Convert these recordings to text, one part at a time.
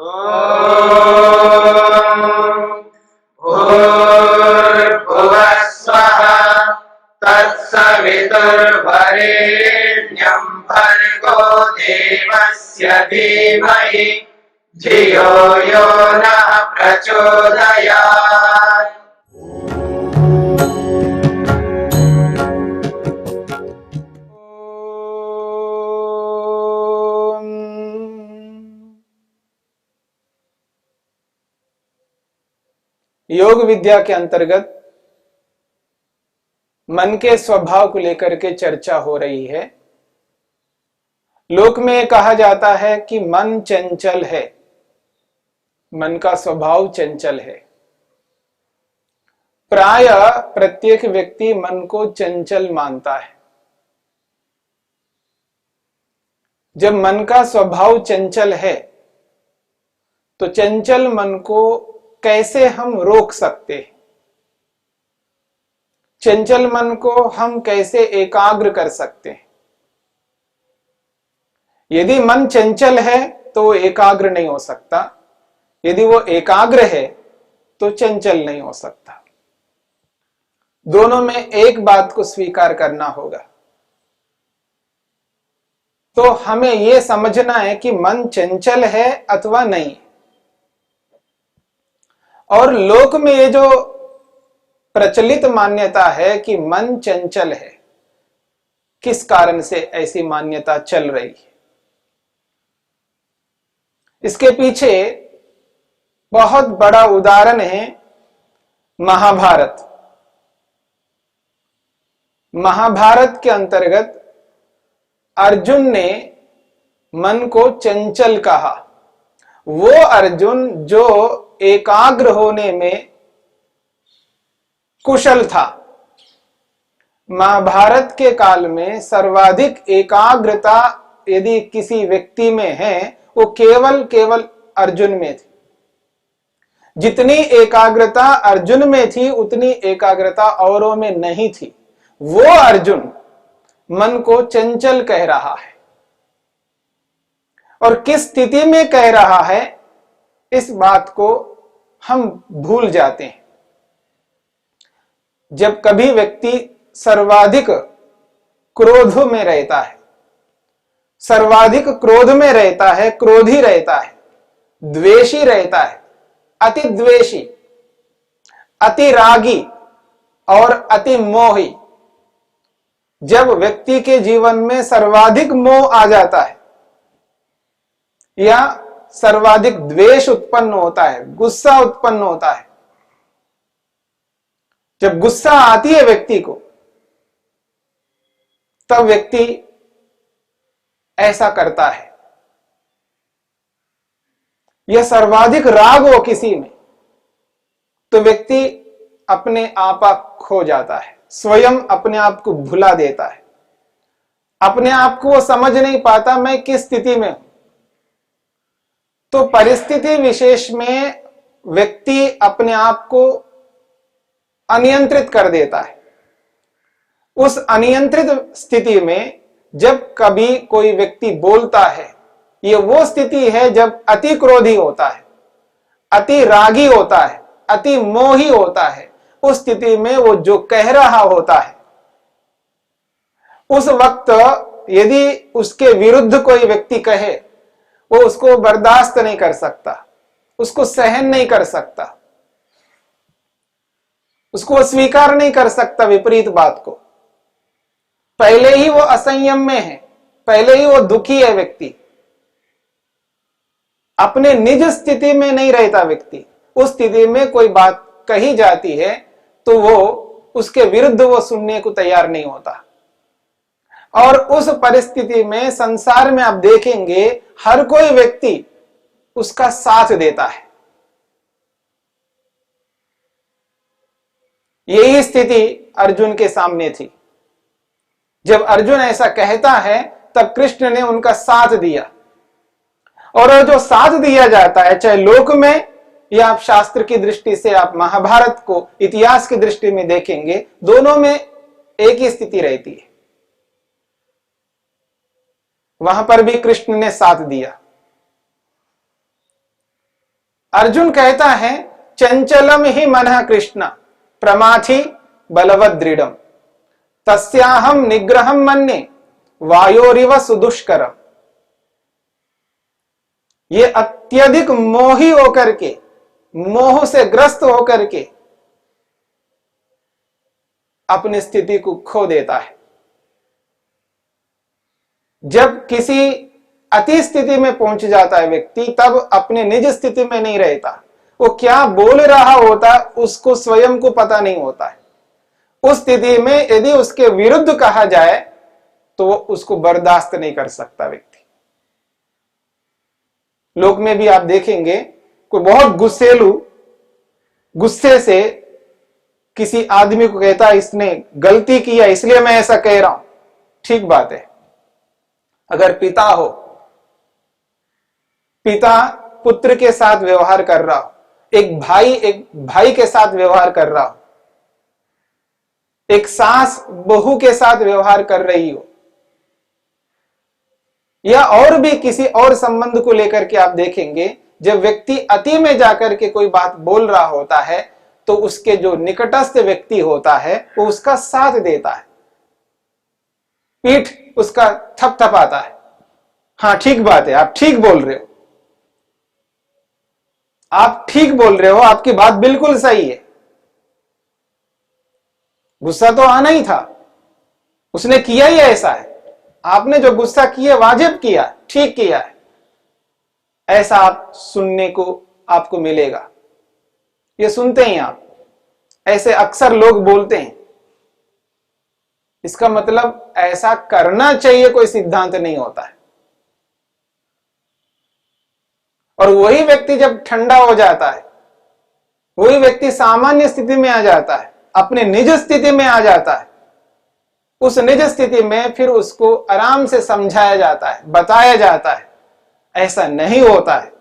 भूर्भुवः स्वः तत्सवितुर्वरेण्यं भर्गो देवस्य धीमहि धियो यो नः प्रचोदयात्। योग विद्या के अंतर्गत मन के स्वभाव को लेकर के चर्चा हो रही है। लोक में कहा जाता है कि मन चंचल है, मन का स्वभाव चंचल है। प्राय प्रत्येक व्यक्ति मन को चंचल मानता है। जब मन का स्वभाव चंचल है तो चंचल मन को कैसे हम रोक सकते हैं? चंचल मन को हम कैसे एकाग्र कर सकते हैं? यदि मन चंचल है तो वो एकाग्र नहीं हो सकता, यदि वो एकाग्र है तो चंचल नहीं हो सकता। दोनों में एक बात को स्वीकार करना होगा। तो हमें यह समझना है कि मन चंचल है अथवा नहीं। और लोक में ये जो प्रचलित मान्यता है कि मन चंचल है, किस कारण से ऐसी मान्यता चल रही है? इसके पीछे बहुत बड़ा उदाहरण है महाभारत। महाभारत के अंतर्गत अर्जुन ने मन को चंचल कहा। वो अर्जुन जो एकाग्र होने में कुशल था। महाभारत के काल में सर्वाधिक एकाग्रता यदि किसी व्यक्ति में है वो केवल अर्जुन में थी। जितनी एकाग्रता अर्जुन में थी उतनी एकाग्रता औरों में नहीं थी। वो अर्जुन मन को चंचल कह रहा है। और किस स्थिति में कह रहा है इस बात को हम भूल जाते हैं। जब कभी व्यक्ति सर्वाधिक क्रोध में रहता है, सर्वाधिक क्रोध में रहता है, क्रोधी रहता है, द्वेषी रहता है, अति द्वेषी, अति रागी और अति मोही, जब व्यक्ति के जीवन में सर्वाधिक मोह आ जाता है या सर्वाधिक द्वेष उत्पन्न होता है, गुस्सा उत्पन्न होता है, जब गुस्सा आती है व्यक्ति को, तब व्यक्ति ऐसा करता है। यह सर्वाधिक राग हो किसी में तो व्यक्ति अपने आप खो जाता है, स्वयं अपने आप को भुला देता है। अपने आप को वो समझ नहीं पाता मैं किस स्थिति में हूं। तो परिस्थिति विशेष में व्यक्ति अपने आप को अनियंत्रित कर देता है। उस अनियंत्रित स्थिति में जब कभी कोई व्यक्ति बोलता है, यह वो स्थिति है जब अति क्रोधी होता है, अति रागी होता है, अति मोही होता है। उस स्थिति में वो जो कह रहा होता है, उस वक्त यदि उसके विरुद्ध कोई व्यक्ति कहे, वो उसको बर्दाश्त नहीं कर सकता, उसको सहन नहीं कर सकता, उसको स्वीकार नहीं कर सकता विपरीत बात को। पहले ही वो असंयम में है, पहले ही वो दुखी है व्यक्ति, अपने निज स्थिति में नहीं रहता व्यक्ति। उस स्थिति में कोई बात कही जाती है तो वो उसके विरुद्ध वो सुनने को तैयार नहीं होता। और उस परिस्थिति में संसार में आप देखेंगे हर कोई व्यक्ति उसका साथ देता है। यही स्थिति अर्जुन के सामने थी। जब अर्जुन ऐसा कहता है तब कृष्ण ने उनका साथ दिया। और जो साथ दिया जाता है, चाहे लोक में या आप शास्त्र की दृष्टि से आप महाभारत को इतिहास की दृष्टि में देखेंगे, दोनों में एक ही स्थिति रहती है। वहां पर भी कृष्ण ने साथ दिया। अर्जुन कहता है चंचलम ही मनः कृष्ण प्रमाथि बलवद दृढ़म तस्याहम निग्रहम मन्ये वायोरिव सुदुष्करम। ये अत्यधिक मोही होकर के, मोह से ग्रस्त होकर के अपनी स्थिति को खो देता है। जब किसी अति स्थिति में पहुंच जाता है व्यक्ति, तब अपने निज स्थिति में नहीं रहता। वो क्या बोल रहा होता उसको स्वयं को पता नहीं होता है। उस स्थिति में यदि उसके विरुद्ध कहा जाए तो वो उसको बर्दाश्त नहीं कर सकता व्यक्ति। लोक में भी आप देखेंगे कोई बहुत गुस्सेलू, गुस्से से किसी आदमी को कहता है इसने गलती किया इसलिए मैं ऐसा कह रहा हूं। ठीक बात है। अगर पिता हो, पिता पुत्र के साथ व्यवहार कर रहा हो, एक भाई के साथ व्यवहार कर रहा हो, एक सास बहू के साथ व्यवहार कर रही हो, या और भी किसी और संबंध को लेकर के आप देखेंगे, जब व्यक्ति अति में जाकर के कोई बात बोल रहा होता है तो उसके जो निकटस्थ व्यक्ति होता है वो उसका साथ देता है, पीठ उसका थपथपाता है। हाँ ठीक बात है, आप ठीक बोल रहे हो, आप ठीक बोल रहे हो, आपकी बात बिल्कुल सही है। गुस्सा तो आना ही था, उसने किया ही ऐसा है, आपने जो गुस्सा किया वाजिब किया, ठीक किया है, ऐसा आप सुनने को आपको मिलेगा। ये सुनते हैं आप, ऐसे अक्सर लोग बोलते हैं। इसका मतलब ऐसा करना चाहिए कोई सिद्धांत नहीं होता है। और वही व्यक्ति जब ठंडा हो जाता है, वही व्यक्ति सामान्य स्थिति में आ जाता है, अपने निज स्थिति में आ जाता है, उस निज स्थिति में फिर उसको आराम से समझाया जाता है, बताया जाता है ऐसा नहीं होता है,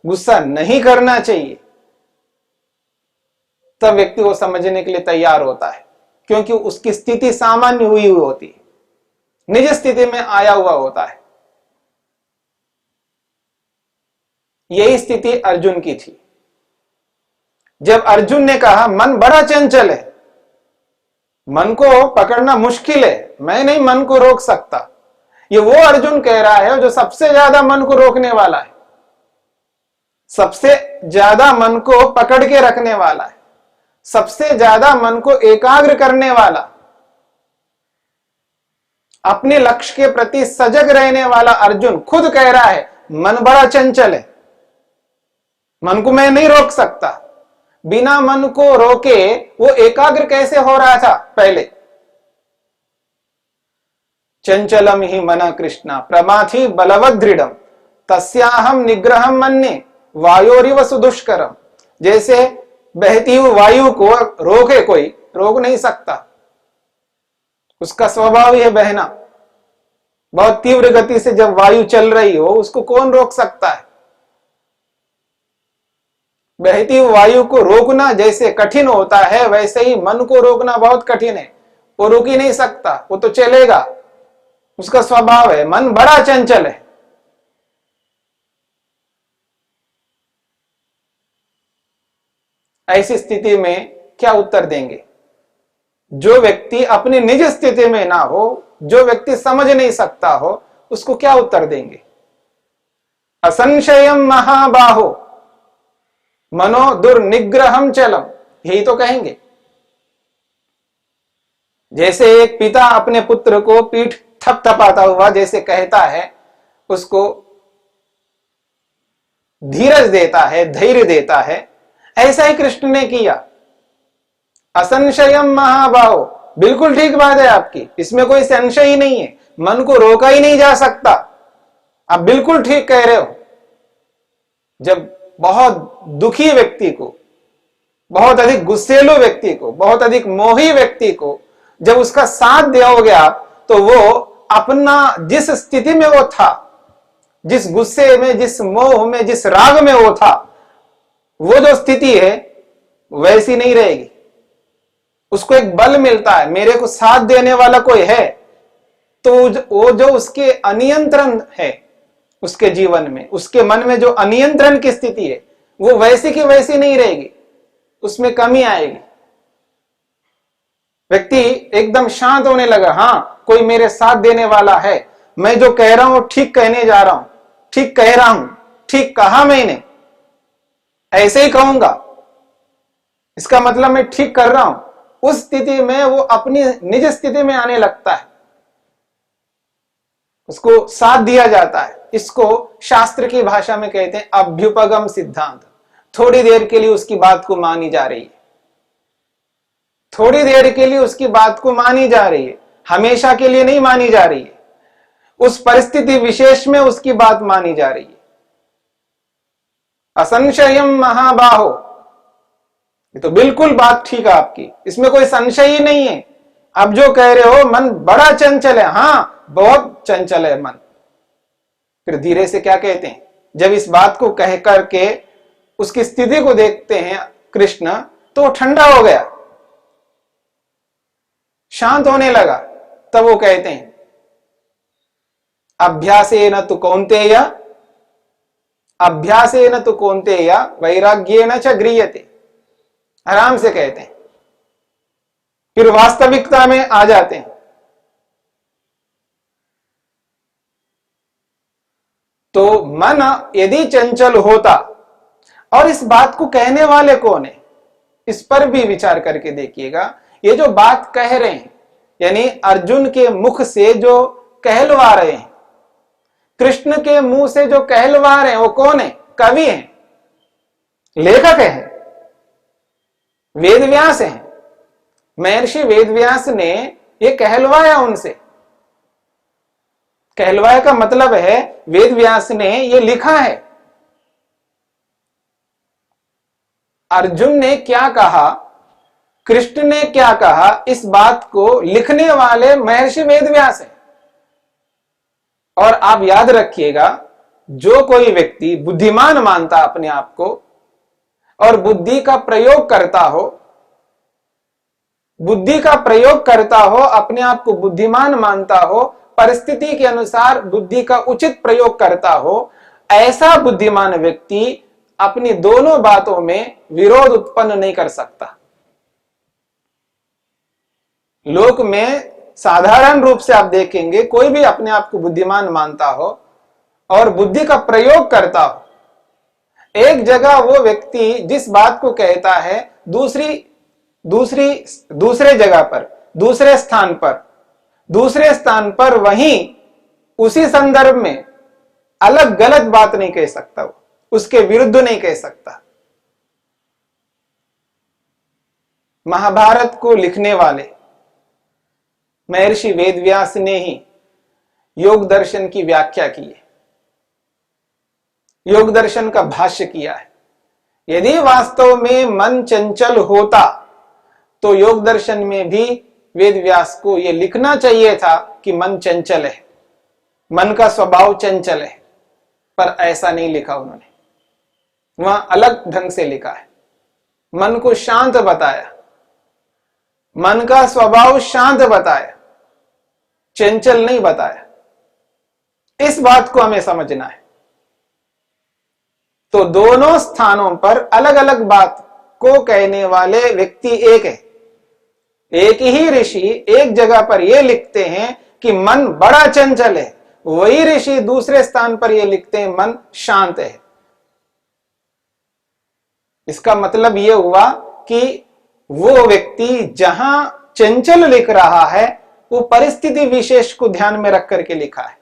गुस्सा नहीं करना चाहिए, तब व्यक्ति वो समझने के लिए तैयार होता है, क्योंकि उसकी स्थिति सामान्य हुई होती है, निज स्थिति में आया हुआ होता है। यही स्थिति अर्जुन की थी। जब अर्जुन ने कहा मन बड़ा चंचल है, मन को पकड़ना मुश्किल है, मैं नहीं मन को रोक सकता, ये वो अर्जुन कह रहा है जो सबसे ज्यादा मन को रोकने वाला है, सबसे ज्यादा मन को पकड़ के रखने वाला है, सबसे ज्यादा मन को एकाग्र करने वाला, अपने लक्ष्य के प्रति सजग रहने वाला अर्जुन खुद कह रहा है मन बड़ा चंचल है, मन को मैं नहीं रोक सकता। बिना मन को रोके वो एकाग्र कैसे हो रहा था पहले? चंचलम ही मना कृष्णा प्रमाथि बलवद दृढ़म तस्याहम निग्रहम मन्ये वायोरिव सुदुष्करम। जैसे बहती हुई वायु को रोके कोई रोक नहीं सकता, उसका स्वभाव ही है बहना। बहुत तीव्र गति से जब वायु चल रही हो उसको कौन रोक सकता है? बहती हुई वायु को रोकना जैसे कठिन होता है, वैसे ही मन को रोकना बहुत कठिन है। वो रुक ही नहीं सकता, वो तो चलेगा, उसका स्वभाव है। मन बड़ा चंचल है। ऐसी स्थिति में क्या उत्तर देंगे? जो व्यक्ति अपनी निज स्थिति में ना हो, जो व्यक्ति समझ नहीं सकता हो, उसको क्या उत्तर देंगे? असंशयम महाबाहो मनो दुर्निग्रहम चलम, यही तो कहेंगे। जैसे एक पिता अपने पुत्र को पीठ थपथपाता हुआ जैसे कहता है, उसको धीरज देता है, धैर्य देता है, ऐसा ही कृष्ण ने किया। असंशयम महाबाहो, बिल्कुल ठीक बात है आपकी, इसमें कोई संशय ही नहीं है, मन को रोका ही नहीं जा सकता, आप बिल्कुल ठीक कह रहे हो। जब बहुत दुखी व्यक्ति को, बहुत अधिक गुस्सेलू व्यक्ति को, बहुत अधिक मोही व्यक्ति को जब उसका साथ दिया आप, तो वो अपना जिस स्थिति में वो था, जिस गुस्से में, जिस मोह में, जिस राग में वो था, वो जो स्थिति है वैसी नहीं रहेगी। उसको एक बल मिलता है, मेरे को साथ देने वाला कोई है, तो वो जो उसके अनियंत्रण है, उसके जीवन में, उसके मन में जो अनियंत्रण की स्थिति है, वो वैसी की वैसी नहीं रहेगी, उसमें कमी आएगी। व्यक्ति एकदम शांत होने लगा, हाँ कोई मेरे साथ देने वाला है, मैं जो कह रहा हूं ठीक कहने जा रहा हूं, ठीक कह रहा हूं, ठीक कहा मैंने, ऐसे ही कहूंगा, इसका मतलब मैं ठीक कर रहा हूं। उस स्थिति में वो अपनी निज स्थिति में आने लगता है, उसको साथ दिया जाता है। इसको शास्त्र की भाषा में कहते हैं अभ्युपगम सिद्धांत। थोड़ी देर के लिए उसकी बात को मानी जा रही है, थोड़ी देर के लिए उसकी बात को मानी जा रही है, हमेशा के लिए नहीं मानी जा रही है। उस परिस्थिति विशेष में उसकी बात मानी जा रही है। असंशयम महाबाहो, ये तो बिल्कुल बात ठीक है आपकी, इसमें कोई संशय ही नहीं है। अब जो कह रहे हो मन बड़ा चंचल है, हाँ बहुत चंचल है मन। फिर धीरे से क्या कहते हैं, जब इस बात को कह करके उसकी स्थिति को देखते हैं कृष्ण, तो वो ठंडा हो गया, शांत होने लगा। तब वो कहते हैं अभ्यासेन तु कौन्तेय, अभ्यासेन तु कौन्तेय वैराग्येन च गृह्यते। आराम से कहते हैं, फिर वास्तविकता में आ जाते हैं। तो मन यदि चंचल होता, और इस बात को कहने वाले कौन है, इस पर भी विचार करके देखिएगा। ये जो बात कह रहे हैं, यानी अर्जुन के मुख से जो कहलवा रहे हैं, कृष्ण के मुंह से जो कहलवा रहे हैं, वो कौन है? कवि हैं, लेखक हैं, वेदव्यास हैं। महर्षि वेदव्यास ने ये कहलवाया उनसे। कहलवाया का मतलब है वेदव्यास ने ये लिखा है। अर्जुन ने क्या कहा, कृष्ण ने क्या कहा, इस बात को लिखने वाले महर्षि वेदव्यास हैं। और आप याद रखिएगा, जो कोई व्यक्ति बुद्धिमान मानता अपने आप को और बुद्धि का प्रयोग करता हो, बुद्धि का प्रयोग करता हो, अपने आप को बुद्धिमान मानता हो, परिस्थिति के अनुसार बुद्धि का उचित प्रयोग करता हो, ऐसा बुद्धिमान व्यक्ति अपनी दोनों बातों में विरोध उत्पन्न नहीं कर सकता। लोक में साधारण रूप से आप देखेंगे, कोई भी अपने आप को बुद्धिमान मानता हो और बुद्धि का प्रयोग करता हो, एक जगह वो व्यक्ति जिस बात को कहता है, दूसरे जगह पर, दूसरे स्थान पर वहीं उसी संदर्भ में अलग गलत बात नहीं कह सकता, वो उसके विरुद्ध नहीं कह सकता। महाभारत को लिखने वाले महर्षि वेदव्यास ने ही योग दर्शन की व्याख्या की है, योग दर्शन का भाष्य किया है। यदि वास्तव में मन चंचल होता तो योग दर्शन में भी वेदव्यास को यह लिखना चाहिए था कि मन चंचल है, मन का स्वभाव चंचल है, पर ऐसा नहीं लिखा उन्होंने। वहां अलग ढंग से लिखा है, मन को शांत बताया, मन का स्वभाव शांत बताया, चंचल नहीं बताया। इस बात को हमें समझना है। तो दोनों स्थानों पर अलग अलग बात को कहने वाले व्यक्ति एक है। एक ही ऋषि एक जगह पर यह लिखते हैं कि मन बड़ा चंचल है, वही ऋषि दूसरे स्थान पर यह लिखते हैं मन शांत है। इसका मतलब यह हुआ कि वो व्यक्ति जहां चंचल लिख रहा है, वो परिस्थिति विशेष को ध्यान में रख करके लिखा है।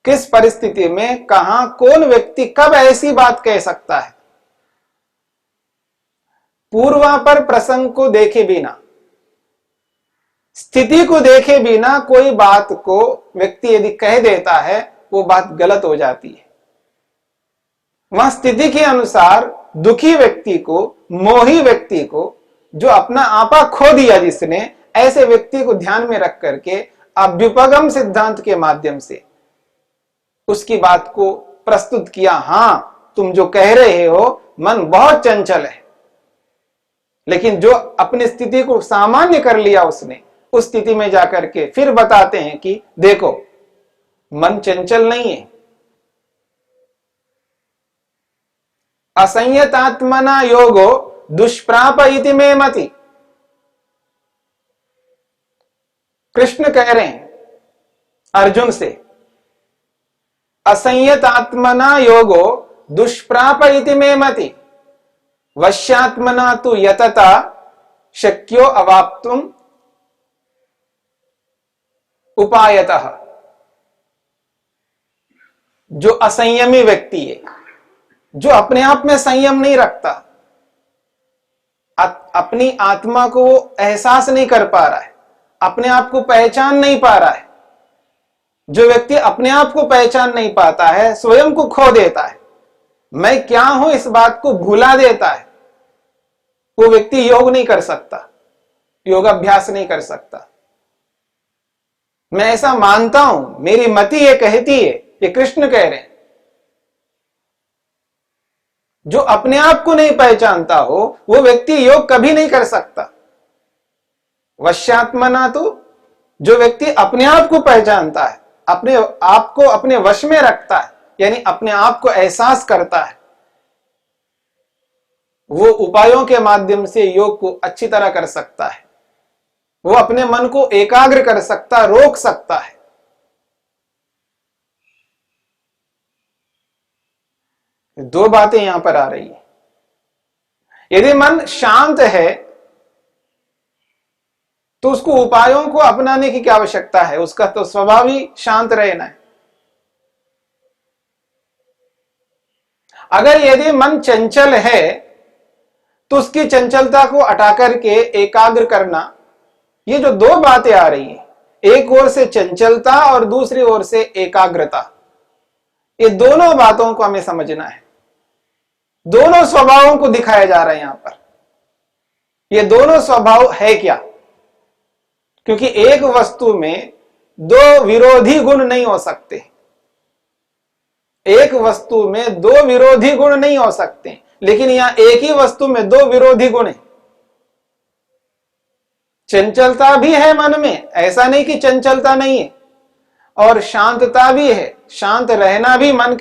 किस परिस्थिति में कहां कौन व्यक्ति कब ऐसी बात कह सकता है। पूर्वापर प्रसंग को देखे बिना, स्थिति को देखे बिना कोई बात को व्यक्ति यदि कह देता है, वो बात गलत हो जाती है। वहां स्थिति के अनुसार दुखी व्यक्ति को, मोही व्यक्ति को, जो अपना आपा खो दिया जिसने, ऐसे व्यक्ति को ध्यान में रख करके अभ्युपगम सिद्धांत के माध्यम से उसकी बात को प्रस्तुत किया। हां, तुम जो कह रहे हो मन बहुत चंचल है, लेकिन जो अपनी स्थिति को सामान्य कर लिया उसने, उस स्थिति में जाकर के फिर बताते हैं कि देखो मन चंचल नहीं है। असंयतात्मना योगो दुष्प्राप इति मे मति। कृष्ण कह रहे हैं अर्जुन से, असंयतात्मना योगो दुष्प्राप इति मे मति, वश्यात्मना तु यतता शक्यो अवाप्तुम उपायतः। जो असंयमी व्यक्ति है, जो अपने आप में संयम नहीं रखता, अपनी आत्मा को वो एहसास नहीं कर पा रहा है, अपने आप को पहचान नहीं पा रहा है, जो व्यक्ति अपने आप को पहचान नहीं पाता है, स्वयं को खो देता है, मैं क्या हूं इस बात को भुला देता है, वो व्यक्ति योग नहीं कर सकता, योगाभ्यास नहीं कर सकता। मैं ऐसा मानता हूं, मेरी मति ये कहती है, ये कृष्ण कह रहे हैं। जो अपने आप को नहीं पहचानता हो वो व्यक्ति योग कभी नहीं कर सकता। वश्यात्मना तो जो व्यक्ति अपने आप को पहचानता है, अपने आप को अपने वश में रखता है, यानी अपने आप को एहसास करता है, वो उपायों के माध्यम से योग को अच्छी तरह कर सकता है। वो अपने मन को एकाग्र कर सकता, रोक सकता है। दो बातें यहां पर आ रही है। यदि मन शांत है तो उसको उपायों को अपनाने की क्या आवश्यकता है, उसका तो स्वभाव ही शांत रहना है। अगर यदि मन चंचल है तो उसकी चंचलता को हटा करके एकाग्र करना, ये जो दो बातें आ रही हैं, एक ओर से चंचलता और दूसरी ओर से एकाग्रता, ये दोनों बातों को हमें समझना है। दोनों स्वभावों को दिखाया जा रहा है यहां पर। ये दोनों स्वभाव है क्या? क्योंकि एक वस्तु में दो विरोधी गुण नहीं हो सकते। एक वस्तु में दो विरोधी गुण नहीं हो सकते, लेकिन यहां एक ही वस्तु में दो विरोधी गुण है। चंचलता भी है मन में, ऐसा नहीं कि चंचलता नहीं है, और शांतता भी है, शांत रहना भी मन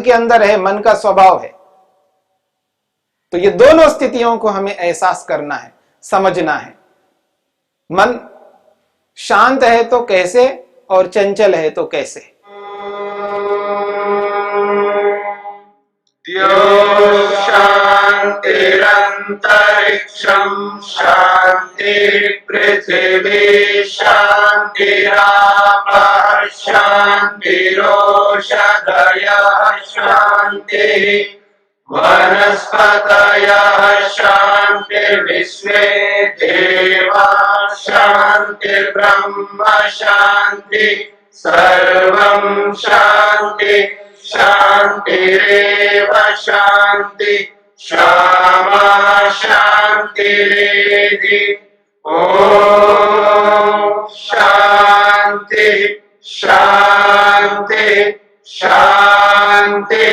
के अंदर है, मन का स्वभाव है। तो ये दोनों स्थितियों को हमें एहसास करना है, समझना है। मन शांत है तो कैसे और चंचल है तो कैसे। शांतिरंतरिक्षं शांति पृथिवी शांतिरापः शांतिरोषधयः शांति वनस्पतयः शांतिर्विश्वे देवाः शांतिर्ब्रह्म शांति सर्वं शांति शांतिरेव शांति क्षमा शांतिरेधि। ओम शांति शांति शांति।